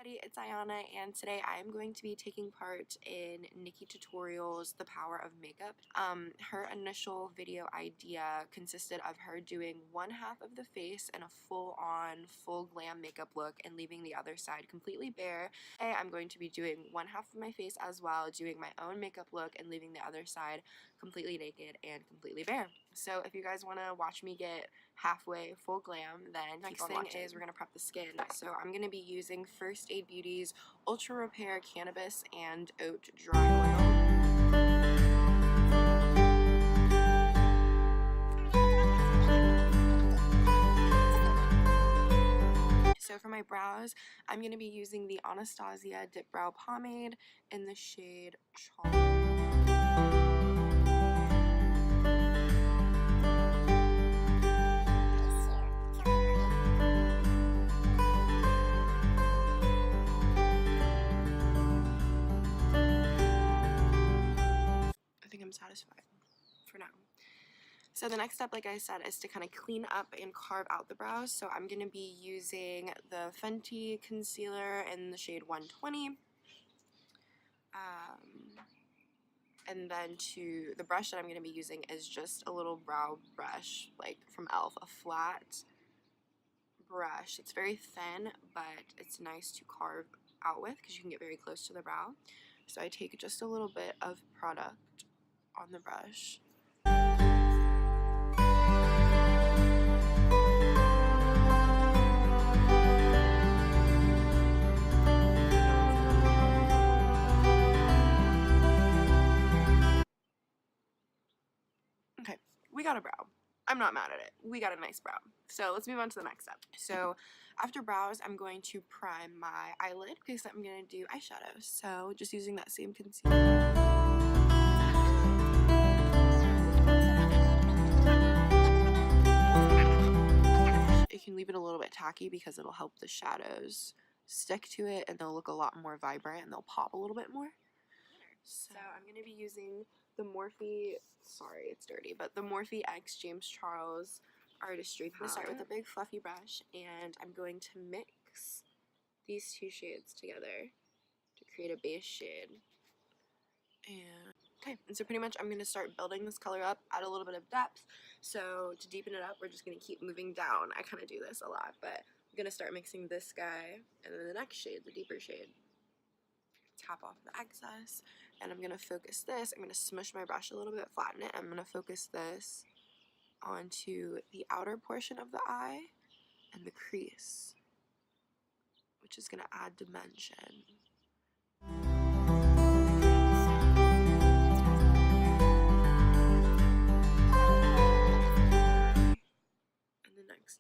everybody, it's Ayana, and today I am going to be taking part in Nikkie Tutorial's The Power of Makeup. Her initial video idea consisted of her doing one half of the face in a full-on, full glam makeup look and leaving the other side completely bare. Today I'm going to be doing one half of my face as well, doing my own makeup look and leaving the other side completely naked and completely bare. So if you guys want to watch me get halfway full glam, then next thing is we're going to prep the skin. So I'm going to be using First Aid Beauty's Ultra Repair Cannabis and Oat Dry Oil. So for my brows, I'm going to be using the Anastasia Dip Brow Pomade in the shade Charm. Satisfied for now. So the next step, like I said, is to kind of clean up and carve out the brows. So I'm going to be using the Fenty concealer in the shade 120. And then the brush that I'm going to be using is just a little brow brush, like from e.l.f., a flat brush. It's very thin, but it's nice to carve out with because you can get very close to the brow. So I take just a little bit of product on the brush. Okay, we got a brow. I'm not mad at it. We got a nice brow. So let's move on to the next step. So after brows, I'm going to prime my eyelid because I'm going to do eyeshadow. So just using that same concealer. You can leave it a little bit tacky because it'll help the shadows stick to it and they'll look a lot more vibrant and they'll pop a little bit more. So I'm going to be using the Morphe, sorry it's dirty, but the Morphe X James Charles Artistry Powder. I'm going to start with a big fluffy brush and I'm going to mix these two shades together to create a base shade. And so pretty much I'm going to start building this color up, add a little bit of depth. So to deepen it up, we're just going to keep moving down. I kind of do this a lot, but I'm going to start mixing this guy and then the next shade, the deeper shade. Tap off the excess, and I'm going to focus this. I'm going to smush my brush a little bit, flatten it. I'm going to focus this onto the outer portion of the eye and the crease, which is going to add dimension.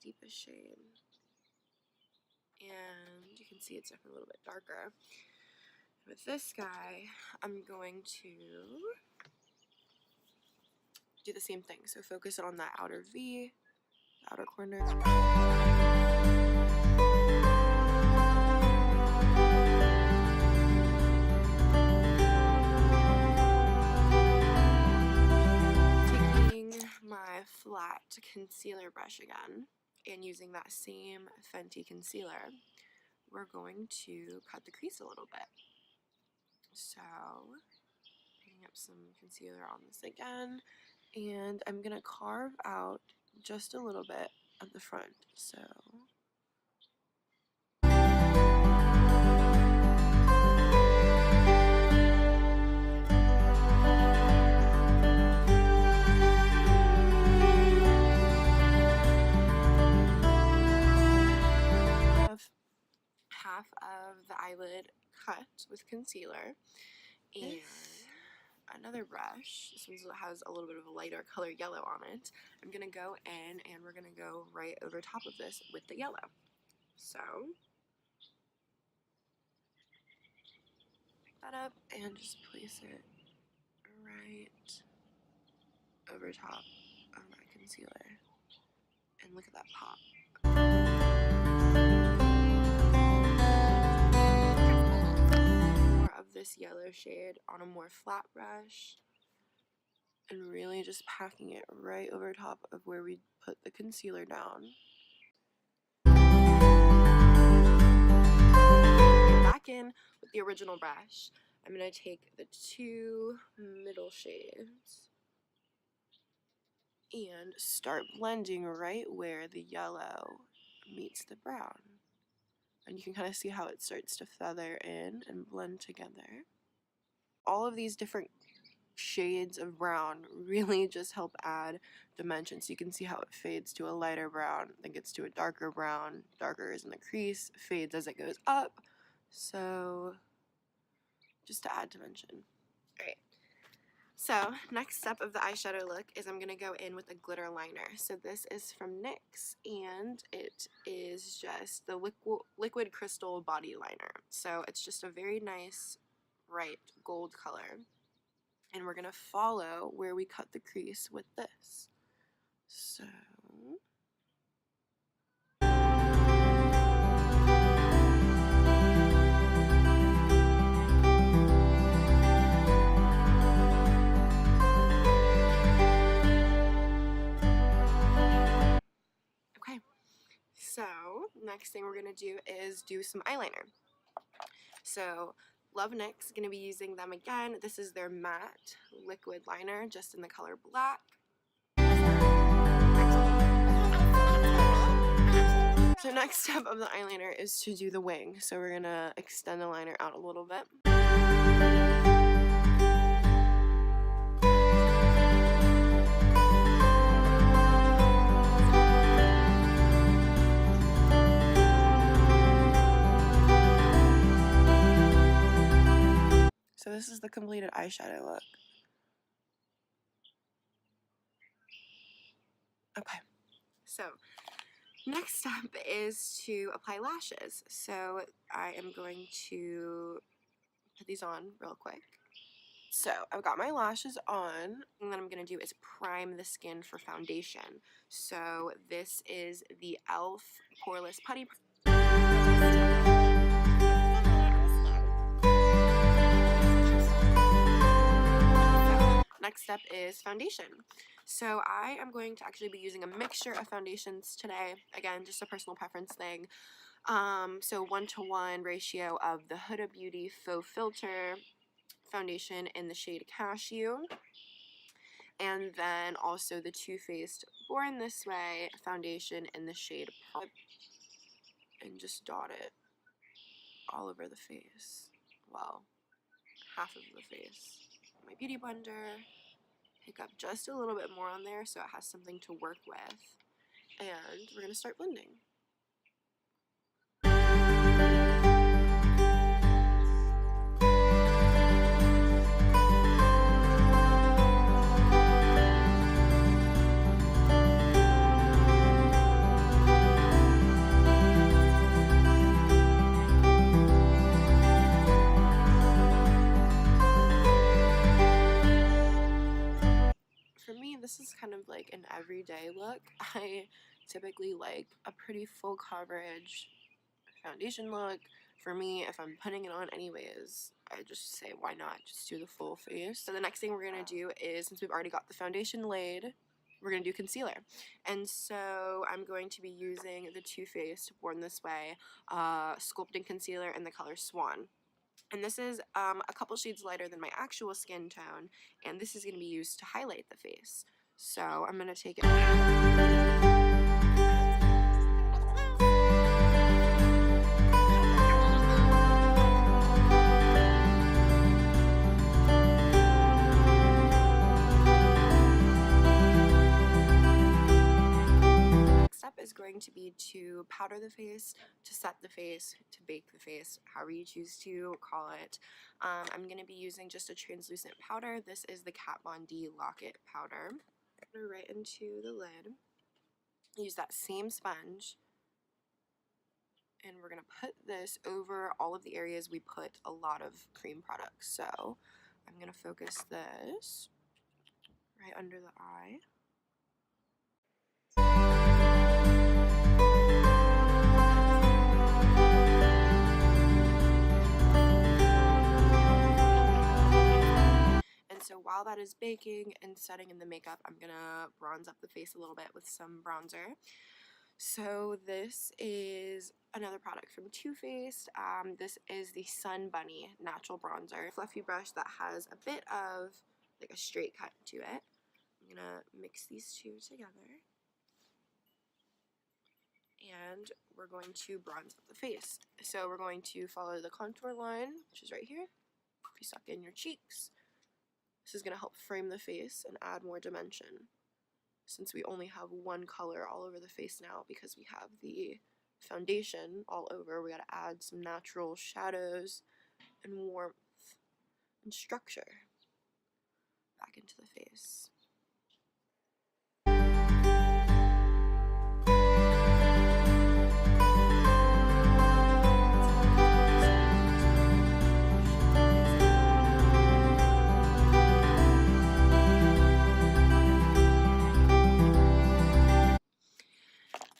Deepest shade, and you can see it's definitely a little bit darker. With this guy, I'm going to do the same thing. So focus it on that outer V, the outer corner. Taking my flat concealer brush again, and using that same Fenty concealer, we're going to cut the crease a little bit. So, picking up some concealer on this again, and I'm going to carve out just a little bit of the front. So, half of the eyelid cut with concealer, and another brush. This one has a little bit of a lighter color yellow on it. I'm going to go in and we're going to go right over top of this with the yellow. So pick that up and just place it right over top of my concealer. And look at that pop. This yellow shade on a more flat brush and really just packing it right over top of where we put the concealer down. the original brush, I'm going to take the 2 middle shades and start blending right where the yellow meets the brown. And you can kind of see how it starts to feather in and blend together. All of these different shades of brown really just help add dimension. So you can see how it fades to a lighter brown, then gets to a darker brown, darker is in the crease, fades as it goes up. So just to add dimension. Alright, so next step of the eyeshadow look is I'm going to go in with a glitter liner. So this is from NYX, and it is just the liquid crystal body liner. So it's just a very nice bright gold color. And we're going to follow where we cut the crease with this. So okay, so next thing we're going to do is do some eyeliner. So Love NYX, going to be using them again. This is their matte liquid liner, just in the color black. So next step of the eyeliner is to do the wing. So we're going to extend the liner out a little bit. So this is the completed eyeshadow look. Okay, so next step is to apply lashes. So I am going to put these on real quick. So I've got my lashes on, and what I'm going to do is prime the skin for foundation. So this is the e.l.f. Poreless Putty. Next step is foundation. So I am going to actually be using a mixture of foundations today. Again, just a personal preference thing. So 1-to-1 ratio of the Huda Beauty Faux Filter foundation in the shade Cashew. And then also the Too Faced Born This Way foundation in the shade Pearl. And just dot it all over the face. Well, half of the face. My beauty blender. Pick up just a little bit more on there so it has something to work with. And we're going to start blending. For me, this is kind of like an everyday look. I typically like a pretty full coverage foundation look. For me, if I'm putting it on anyways, I just say, why not just do the full face? So the next thing we're going to do is, since we've already got the foundation laid, we're going to do concealer. And so I'm going to be using the Too Faced Born This Way Sculpting Concealer in the color Swan. And this is a couple shades lighter than my actual skin tone, and this is going to be used to highlight the face. So I'm going to take it. Is going to be to powder the face, to set the face, to bake the face, however you choose to call it. I'm going to be using just a translucent powder. This is the Kat Von D Lock-It powder. Right into the lid. Use that same sponge, and we're going to put this over all of the areas we put a lot of cream products. So I'm going to focus this right under the eye. So while that is baking and setting in the makeup, I'm going to bronze up the face a little bit with some bronzer. So this is another product from Too Faced. This is the Sun Bunny Natural Bronzer. Fluffy brush that has a bit of like a straight cut to it. I'm gonna mix these two together. And we're going to bronze up the face. So we're going to follow the contour line, which is right here. If you suck in your cheeks, this is going to help frame the face and add more dimension. Since we only have one color all over the face now because we have the foundation all over, we got to add some natural shadows and warmth and structure back into the face.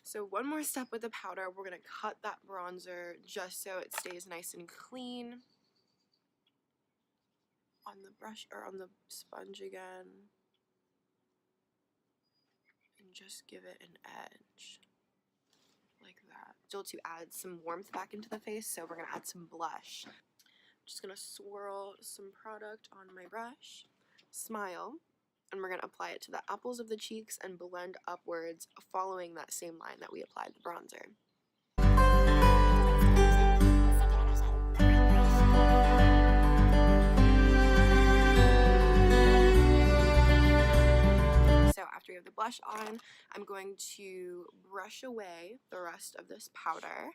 So one more step with the powder, we're going to cut that bronzer just so it stays nice and clean on the brush or on the sponge again, and just give it an edge like that. Still to add some warmth back into the face, so we're going to add some blush. I'm just going to swirl some product on my brush, smile, and we're going to apply it to the apples of the cheeks and blend upwards following that same line that we applied the bronzer. So after we have the blush on, I'm going to brush away the rest of this powder.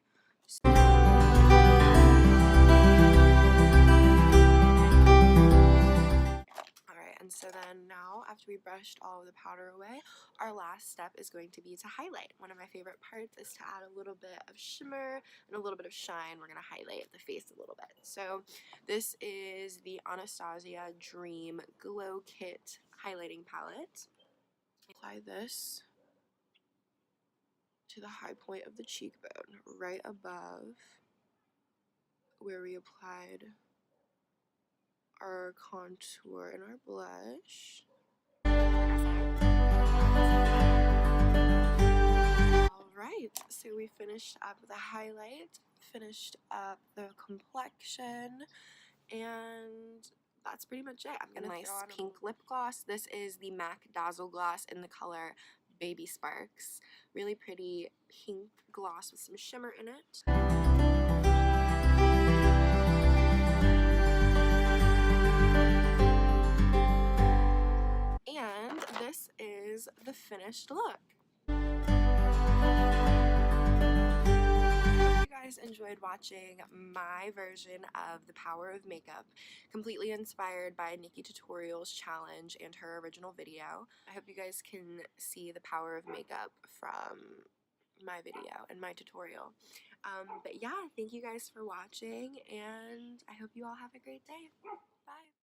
And so then now, after we brushed all of the powder away, our last step is going to be to highlight. One of my favorite parts is to add a little bit of shimmer and a little bit of shine. We're going to highlight the face a little bit. So this is the Anastasia Dream Glow Kit highlighting palette. Apply this to the high point of the cheekbone, right above where we applied our contour and our blush. Alright, so we finished up the highlight, finished up the complexion, and that's pretty much it. I'm gonna nice pink lip gloss. This is the MAC Dazzle Gloss in the color Baby Sparks. Really pretty pink gloss with some shimmer in it. And this is the finished look. Hope you guys enjoyed watching my version of The Power of Makeup, completely inspired by Nikkie Tutorials challenge and her original video. I hope you guys can see the power of makeup from my video and my tutorial. But yeah, thank you guys for watching, and I hope you all have a great day. Bye!